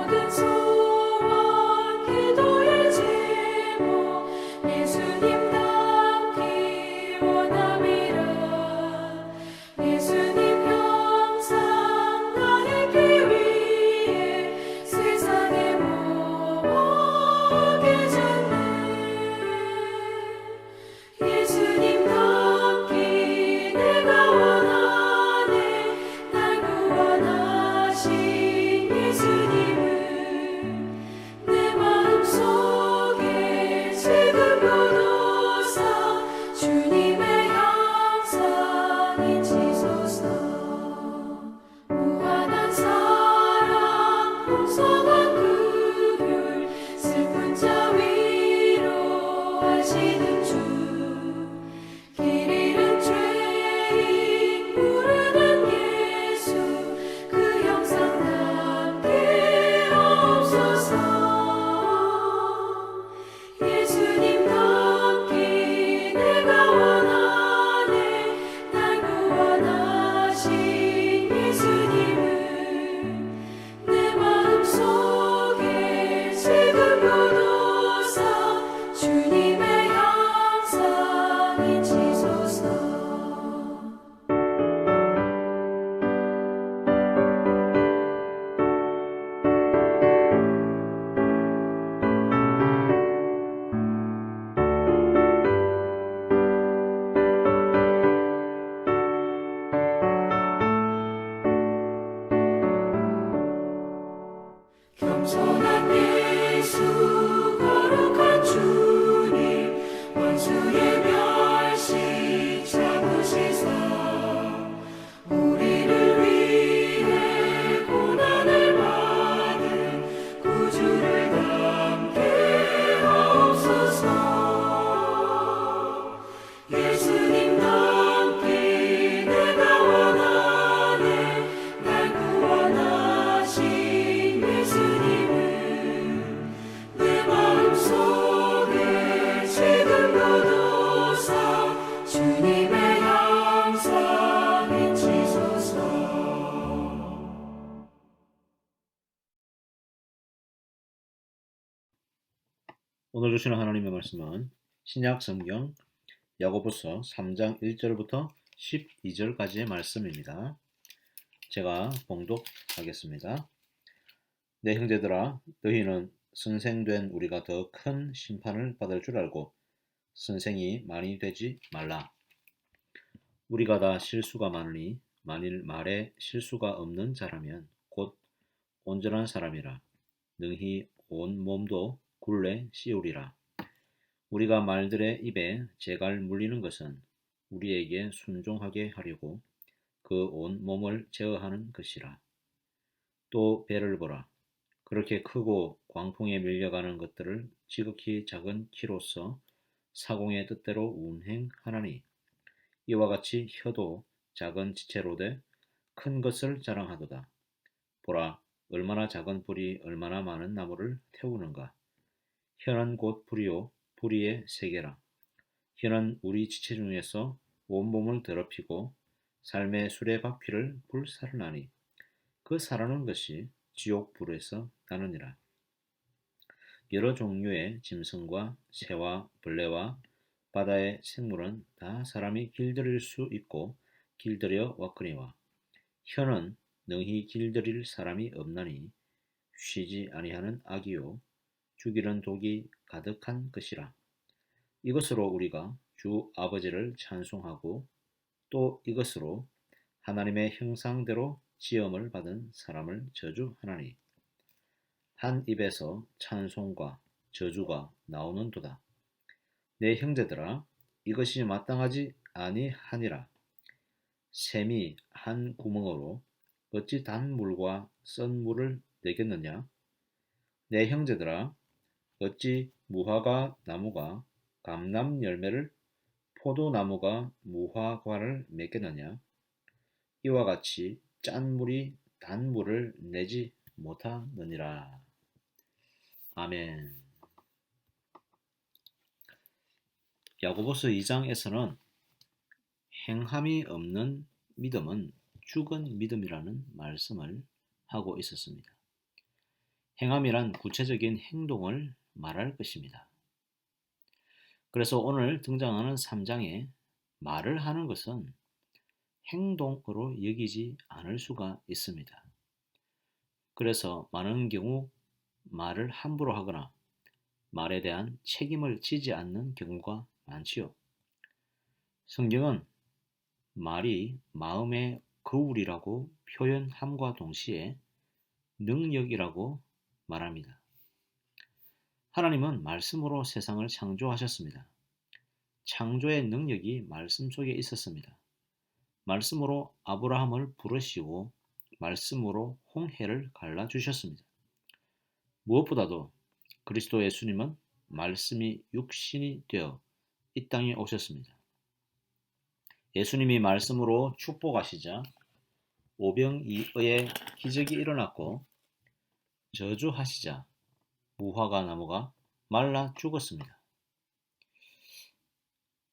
모든 소원 기도의 제목 예수님 닮기 원함이라. 예수님 형상 나에게 위해 세상의 모험하게 졌네. 예수님 닮기 내가 원하네. 날 구원하신 예수님을 내 마음속에 지금도 두사 주님의 형상이 지소서. 무한한 사랑 풍성한 긍휼 슬픈 자 위로하시는 주. 길 잃은 죄인 부르는 예수 그 형상 닮게 하옵소서. 예수님 닮기 내가 원하네. 날 구원하신 예수님을 내 마음속에 지금도 두사 주님의 형상이 지소서. 겸손한 예수 거룩한 주님 원수의 멸시 참으시사 우리를 위해 고난을 받은 구주를 닮게 하옵소서. 예수님 닮기 내가 원하네. 날 구원하신 예수님을 내 마음속에 지금도 두사 주님의 형상이 지소서. 오늘 주시는 하나님의 말씀은 신약 성경 야고보서 3장 1절부터 12절까지의 말씀입니다. 제가 봉독하겠습니다. 내 형제들아, 너희는 선생된 우리가 더 큰 심판을 받을 줄 알고 선생이 많이 되지 말라. 우리가 다 실수가 많으니 만일 말에 실수가 없는 자라면 곧 온전한 사람이라 능히 온 몸도 굴레 씌우리라. 우리가 말들의 입에 재갈 물리는 것은 우리에게 순종하게 하려고 그 온 몸을 제어하는 것이라. 또 배를 보라. 그렇게 크고 광풍에 밀려가는 것들을 지극히 작은 키로서 사공의 뜻대로 운행하나니 이와 같이 혀도 작은 지체로 돼 큰 것을 자랑하도다. 보라, 얼마나 작은 불이 얼마나 많은 나무를 태우는가. 혀는 곧 불이요 불의의 세계라. 혀는 우리 지체 중에서 온몸을 더럽히고 삶의 수레바퀴를 불살르나니 그 살아는 것이 지옥 불에서 나느니라. 여러 종류의 짐승과 새와 벌레와 바다의 생물은 다 사람이 길들일 수 있고 길들여 왔거니와 혀는 능히 길들일 사람이 없나니 쉬지 아니하는 악이요 죽이는 독이 가득한 것이라. 이것으로 우리가 주 아버지를 찬송하고 또 이것으로 하나님의 형상대로 지음을 받은 사람을 저주하나니 한 입에서 찬송과 저주가 나오는도다. 내 형제들아, 이것이 마땅하지 아니하니라. 샘이 한 구멍으로 어찌 단 물과 썬 물을 내겠느냐? 내 형제들아, 어찌 무화과 나무가 감람 열매를 포도나무가 무화과를 맺겠느냐? 이와 같이 짠 물이 단 물을 내지 못하느니라. 아멘. 야고보서 2장에서는 행함이 없는 믿음은 죽은 믿음이라는 말씀을 하고 있었습니다. 행함이란 구체적인 행동을 말할 것입니다. 그래서 오늘 등장하는 3장에 말을 하는 것은 행동으로 여기지 않을 수가 있습니다. 그래서 많은 경우 말을 함부로 하거나 말에 대한 책임을 지지 않는 경우가 많지요. 성경은 말이 마음의 거울이라고 표현함과 동시에 능력이라고 말합니다. 하나님은 말씀으로 세상을 창조하셨습니다. 창조의 능력이 말씀 속에 있었습니다. 말씀으로 아브라함을 부르시고 말씀으로 홍해를 갈라주셨습니다. 무엇보다도 그리스도 예수님은 말씀이 육신이 되어 이 땅에 오셨습니다. 예수님이 말씀으로 축복하시자 오병이어의 기적이 일어났고 저주하시자 무화과 나무가 말라 죽었습니다.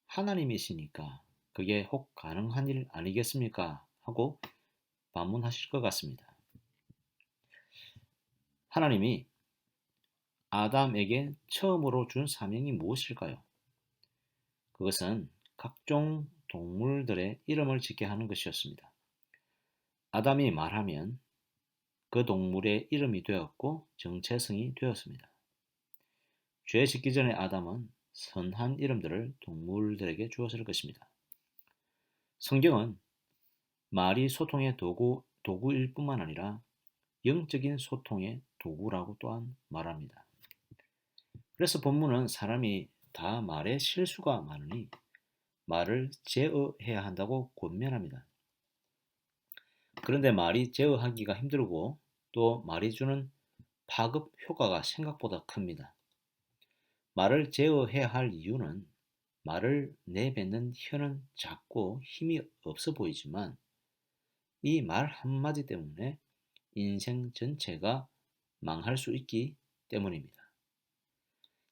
하나님이시니까 그게 혹 가능한 일 아니겠습니까? 하고 반문하실 것 같습니다. 하나님이 아담에게 처음으로 준 사명이 무엇일까요? 그것은 각종 동물들의 이름을 짓게 하는 것이었습니다. 아담이 말하면 그 동물의 이름이 되었고 정체성이 되었습니다. 죄 짓기 전에 아담은 선한 이름들을 동물들에게 주었을 것입니다. 성경은 말이 소통의 도구일 뿐만 아니라 영적인 소통의 도구라고 또한 말합니다. 그래서 본문은 사람이 다 말에 실수가 많으니 말을 제어해야 한다고 권면합니다. 그런데 말이 제어하기가 힘들고 또 말이 주는 파급 효과가 생각보다 큽니다. 말을 제어해야 할 이유는 말을 내뱉는 혀는 작고 힘이 없어 보이지만 이 말 한마디 때문에 인생 전체가 망할 수 있기 때문입니다.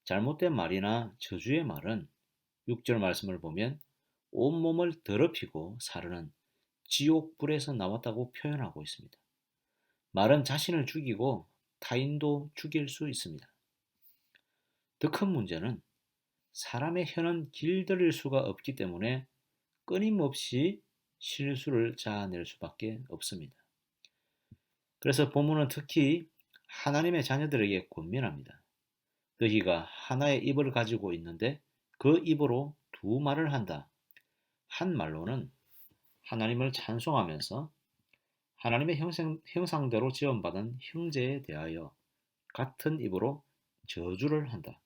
잘못된 말이나 저주의 말은 6절 말씀을 보면 온몸을 더럽히고 사르는 지옥불에서 나왔다고 표현하고 있습니다. 말은 자신을 죽이고 타인도 죽일 수 있습니다. 더 큰 문제는 사람의 혀는 길들일 수가 없기 때문에 끊임없이 실수를 자아낼 수밖에 없습니다. 그래서 본문은 특히 하나님의 자녀들에게 권면합니다. 너희가 하나의 입을 가지고 있는데 그 입으로 두 말을 한다. 한 말로는 하나님을 찬송하면서 하나님의 형상대로 지음받은 형제에 대하여 같은 입으로 저주를 한다.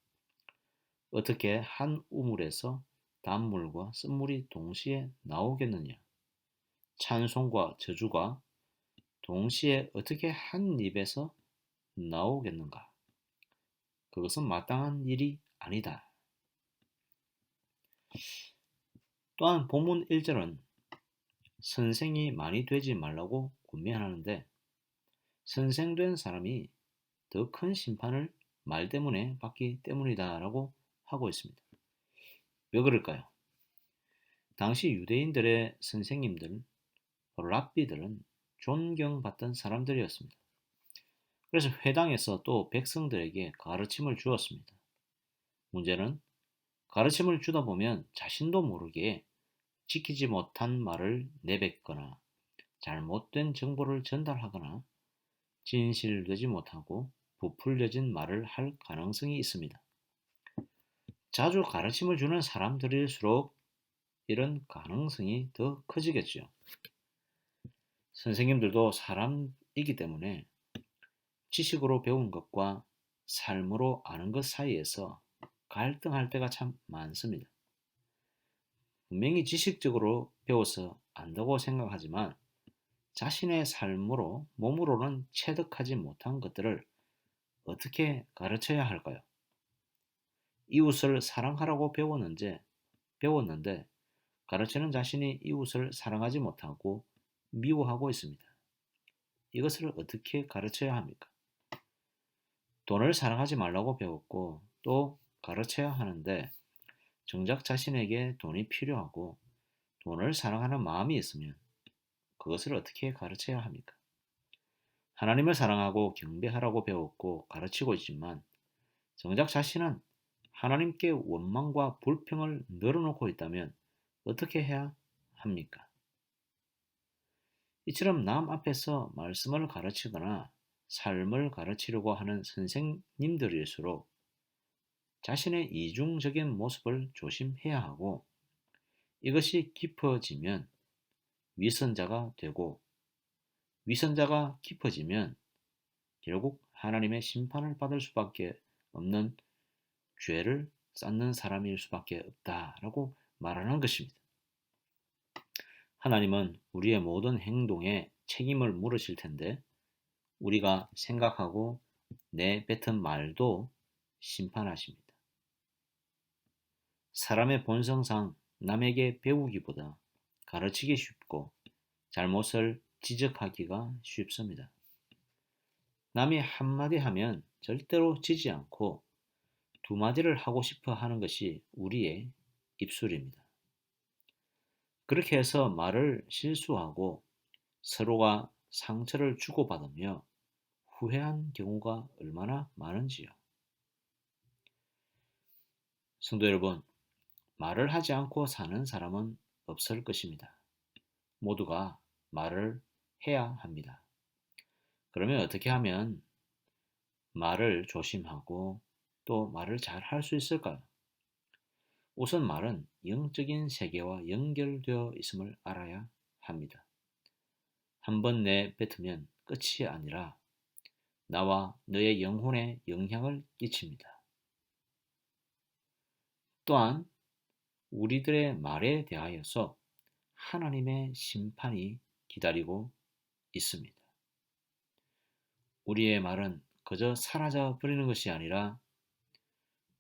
어떻게 한 우물에서 단물과 쓴물이 동시에 나오겠느냐? 찬송과 저주가 동시에 어떻게 한 입에서 나오겠는가? 그것은 마땅한 일이 아니다. 또한 본문 1절은 선생이 많이 되지 말라고 권면하는데 선생된 사람이 더 큰 심판을 말 때문에 받기 때문이다 라고 하고 있습니다. 왜 그럴까요? 당시 유대인들의 선생님들, 랍비들은 존경받던 사람들이었습니다. 그래서 회당에서 또 백성들에게 가르침을 주었습니다. 문제는 가르침을 주다 보면 자신도 모르게 지키지 못한 말을 내뱉거나 잘못된 정보를 전달하거나 진실되지 못하고 부풀려진 말을 할 가능성이 있습니다. 자주 가르침을 주는 사람들일수록 이런 가능성이 더 커지겠죠. 선생님들도 사람이기 때문에 지식으로 배운 것과 삶으로 아는 것 사이에서 갈등할 때가 참 많습니다. 분명히 지식적으로 배워서 안다고 생각하지만 자신의 삶으로, 몸으로는 체득하지 못한 것들을 어떻게 가르쳐야 할까요? 이웃을 사랑하라고 배웠는데 가르치는 자신이 이웃을 사랑하지 못하고 미워하고 있습니다. 이것을 어떻게 가르쳐야 합니까? 돈을 사랑하지 말라고 배웠고 또 가르쳐야 하는데 정작 자신에게 돈이 필요하고 돈을 사랑하는 마음이 있으면 그것을 어떻게 가르쳐야 합니까? 하나님을 사랑하고 경배하라고 배웠고 가르치고 있지만 정작 자신은 하나님께 원망과 불평을 늘어놓고 있다면 어떻게 해야 합니까? 이처럼 남 앞에서 말씀을 가르치거나 삶을 가르치려고 하는 선생님들일수록 자신의 이중적인 모습을 조심해야 하고 이것이 깊어지면 위선자가 되고 위선자가 깊어지면 결국 하나님의 심판을 받을 수밖에 없는 죄를 쌓는 사람일 수밖에 없다라고 말하는 것입니다. 하나님은 우리의 모든 행동에 책임을 물으실 텐데 우리가 생각하고 내뱉은 말도 심판하십니다. 사람의 본성상 남에게 배우기보다 가르치기 쉽고 잘못을 지적하기가 쉽습니다. 남이 한마디 하면 절대로 지지 않고 두 마디를 하고 싶어 하는 것이 우리의 입술입니다. 그렇게 해서 말을 실수하고 서로가 상처를 주고받으며 후회한 경우가 얼마나 많은지요. 성도 여러분, 말을 하지 않고 사는 사람은 없을 것입니다. 모두가 말을 해야 합니다. 그러면 어떻게 하면 말을 조심하고 또 말을 잘 할 수 있을까요? 우선 말은 영적인 세계와 연결되어 있음을 알아야 합니다. 한 번 내뱉으면 끝이 아니라 나와 너의 영혼에 영향을 끼칩니다. 또한 우리들의 말에 대하여서 하나님의 심판이 기다리고 있습니다. 우리의 말은 그저 사라져 버리는 것이 아니라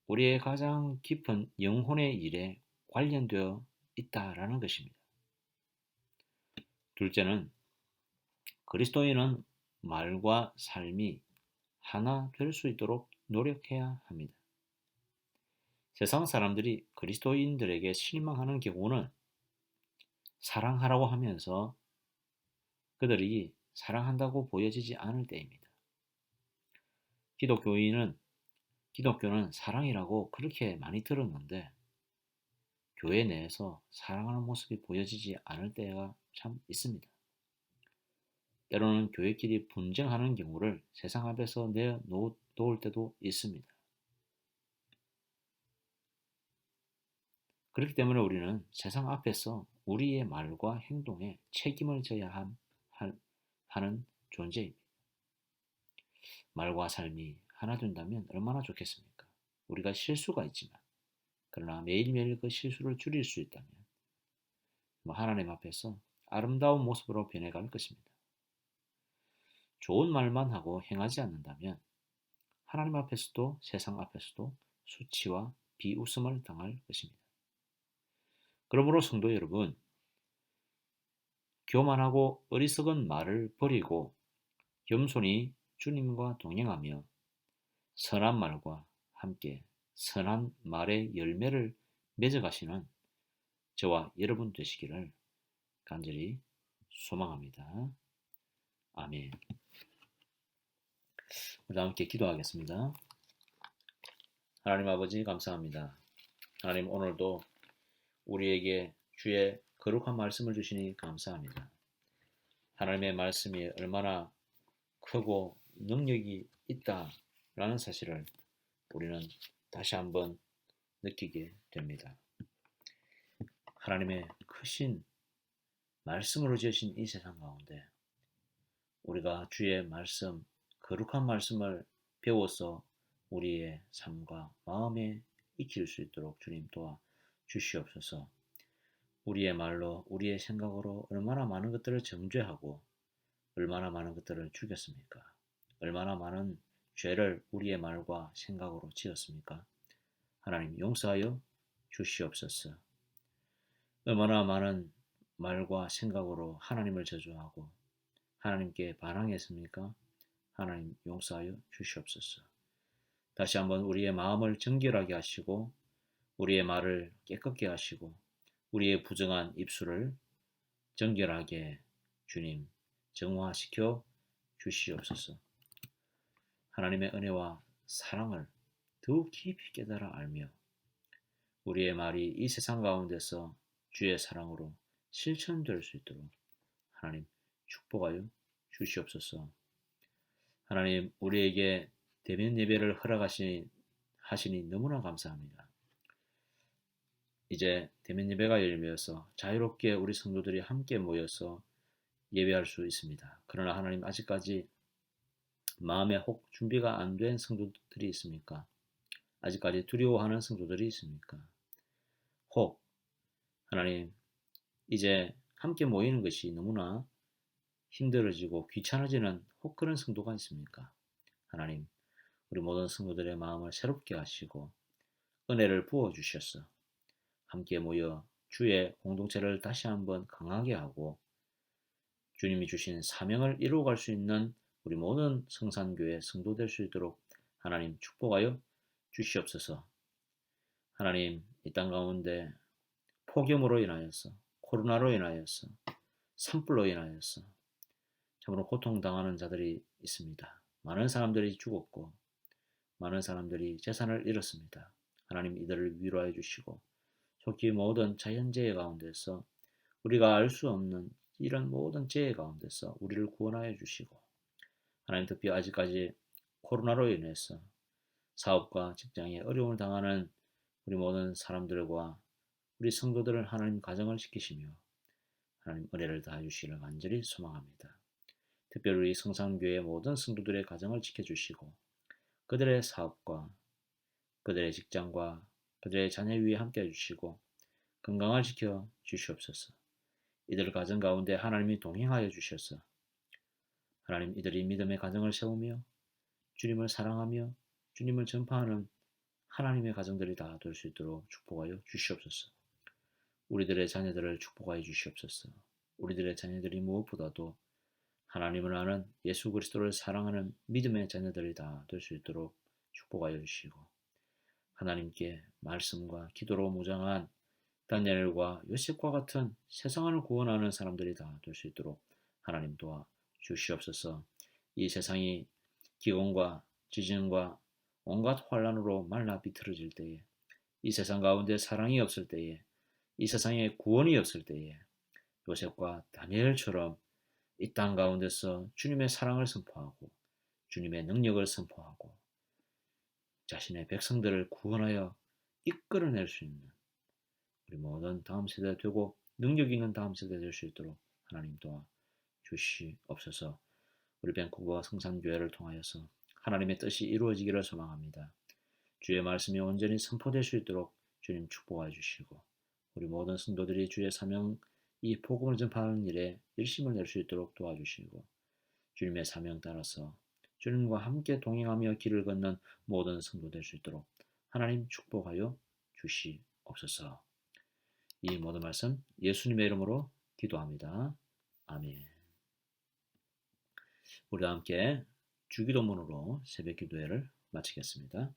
우리의 가장 깊은 영혼의 일에 관련되어 있다라는 것입니다. 둘째는 그리스도인은 말과 삶이 하나 될 수 있도록 노력해야 합니다. 세상 사람들이 그리스도인들에게 실망하는 경우는 사랑하라고 하면서 그들이 사랑한다고 보여지지 않을 때입니다. 기독교는 사랑이라고 그렇게 많이 들었는데 교회 내에서 사랑하는 모습이 보여지지 않을 때가 참 있습니다. 때로는 교회끼리 분쟁하는 경우를 세상 앞에서 내놓을 때도 있습니다. 그렇기 때문에 우리는 세상 앞에서 우리의 말과 행동에 책임을 져야 하는 존재입니다. 말과 삶이 하나 된다면 얼마나 좋겠습니까? 우리가 실수가 있지만 그러나 매일매일 그 실수를 줄일 수 있다면 하나님 앞에서 아름다운 모습으로 변해갈 것입니다. 좋은 말만 하고 행하지 않는다면 하나님 앞에서도 세상 앞에서도 수치와 비웃음을 당할 것입니다. 그러므로 성도 여러분, 교만하고 어리석은 말을 버리고 겸손히 주님과 동행하며 선한 말과 함께 선한 말의 열매를 맺어가시는 저와 여러분 되시기를 간절히 소망합니다. 아멘. 우리 함께 기도하겠습니다. 하나님 아버지 감사합니다. 하나님 오늘도 우리에게 주의 거룩한 말씀을 주시니 감사합니다. 하나님의 말씀이 얼마나 크고 능력이 있다라는 사실을 우리는 다시 한번 느끼게 됩니다. 하나님의 크신 말씀으로 지으신 이 세상 가운데 우리가 주의 말씀, 거룩한 말씀을 배워서 우리의 삶과 마음에 익힐 수 있도록 주님 도와 주시옵소서. 우리의 말로, 우리의 생각으로 얼마나 많은 것들을 정죄하고 얼마나 많은 것들을 죽였습니까? 얼마나 많은 죄를 우리의 말과 생각으로 지었습니까? 하나님 용서하여 주시옵소서. 얼마나 많은 말과 생각으로 하나님을 저주하고 하나님께 반항했습니까? 하나님 용서하여 주시옵소서. 다시 한번 우리의 마음을 정결하게 하시고 우리의 말을 깨끗게 하시고 우리의 부정한 입술을 정결하게 주님 정화시켜 주시옵소서. 하나님의 은혜와 사랑을 더욱 깊이 깨달아 알며 우리의 말이 이 세상 가운데서 주의 사랑으로 실천될 수 있도록 하나님 축복하여 주시옵소서. 하나님, 우리에게 대면 예배를 허락하시니 너무나 감사합니다. 이제 대면 예배가 열리면서 자유롭게 우리 성도들이 함께 모여서 예배할 수 있습니다. 그러나 하나님, 아직까지 마음에 혹 준비가 안 된 성도들이 있습니까? 아직까지 두려워하는 성도들이 있습니까? 혹 하나님, 이제 함께 모이는 것이 너무나 힘들어지고 귀찮아지는 혹 그런 성도가 있습니까? 하나님, 우리 모든 성도들의 마음을 새롭게 하시고 은혜를 부어 주셔서 함께 모여 주의 공동체를 다시 한번 강하게 하고 주님이 주신 사명을 이루어갈 수 있는 우리 모든 성산교회 성도 될 수 있도록 하나님 축복하여 주시옵소서. 하나님, 이 땅 가운데 폭염으로 인하여서, 코로나로 인하여서, 산불로 인하여서 참으로 고통당하는 자들이 있습니다. 많은 사람들이 죽었고 많은 사람들이 재산을 잃었습니다. 하나님, 이들을 위로해 주시고 속히 모든 자연재해 가운데서 우리가 알 수 없는 이런 모든 재해 가운데서 우리를 구원하여 주시고 하나님, 특히 아직까지 코로나로 인해서 사업과 직장에 어려움을 당하는 우리 모든 사람들과 우리 성도들을 하나님 가정을 지키시며 하나님 은혜를 다해 주시기를 간절히 소망합니다. 특별히 우리 성산교회 모든 성도들의 가정을 지켜주시고 그들의 사업과 그들의 직장과 그들의 자녀 위에 함께 해주시고 건강을 지켜 주시옵소서. 이들 가정 가운데 하나님이 동행하여 주셔서 하나님, 이들이 믿음의 가정을 세우며 주님을 사랑하며 주님을 전파하는 하나님의 가정들이 다 될 수 있도록 축복하여 주시옵소서. 우리들의 자녀들을 축복하여 주시옵소서. 우리들의 자녀들이 무엇보다도 하나님을 아는 예수 그리스도를 사랑하는 믿음의 자녀들이 다 될 수 있도록 축복하여 주시고 하나님께 말씀과 기도로 무장한 다니엘과 요셉과 같은 세상을 구원하는 사람들이 다 될 수 있도록 하나님 도와 주시옵소서. 이 세상이 기근과 지진과 온갖 환란으로 말라 비틀어질 때에, 이 세상 가운데 사랑이 없을 때에, 이 세상에 구원이 없을 때에 요셉과 다니엘처럼 이 땅 가운데서 주님의 사랑을 선포하고 주님의 능력을 선포하고 자신의 백성들을 구원하여 이끌어낼 수 있는 우리 모든 다음 세대 되고 능력 있는 다음 세대 될 수 있도록 하나님 도와 주시옵소서. 우리 밴쿠버 성산교회를 통하여서 하나님의 뜻이 이루어지기를 소망합니다. 주의 말씀이 온전히 선포될 수 있도록 주님 축복해 주시고 우리 모든 성도들이 주의 사명 이 복음을 전파하는 일에 열심을 낼 수 있도록 도와주시고 주님의 사명 따라서 주님과 함께 동행하며 길을 걷는 모든 성도 될 수 있도록 하나님 축복하여 주시옵소서. 이 모든 말씀 예수님의 이름으로 기도합니다. 아멘. 우리와 함께 주기도문으로 새벽 기도회를 마치겠습니다.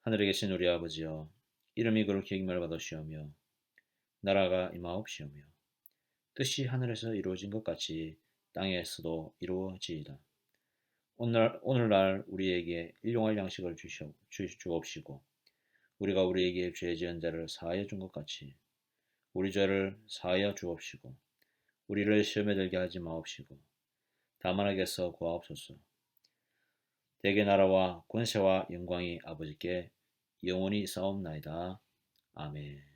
하늘에 계신 우리 아버지여, 이름이 거룩히 여김을 받으시오며 나라가 임하옵시오며 뜻이 하늘에서 이루어진 것 같이 땅에서도 이루어지이다. 오늘날 우리에게 일용할 양식을 주옵시고 우리가 우리에게 죄 지은 자를 사하여 준 것 같이 우리 죄를 사하여 주옵시고 우리를 시험에 들게 하지 마옵시고 다만 악에서 구하옵소서. 대개 나라와 권세와 영광이 아버지께 영원히 있사옵나이다. 아멘.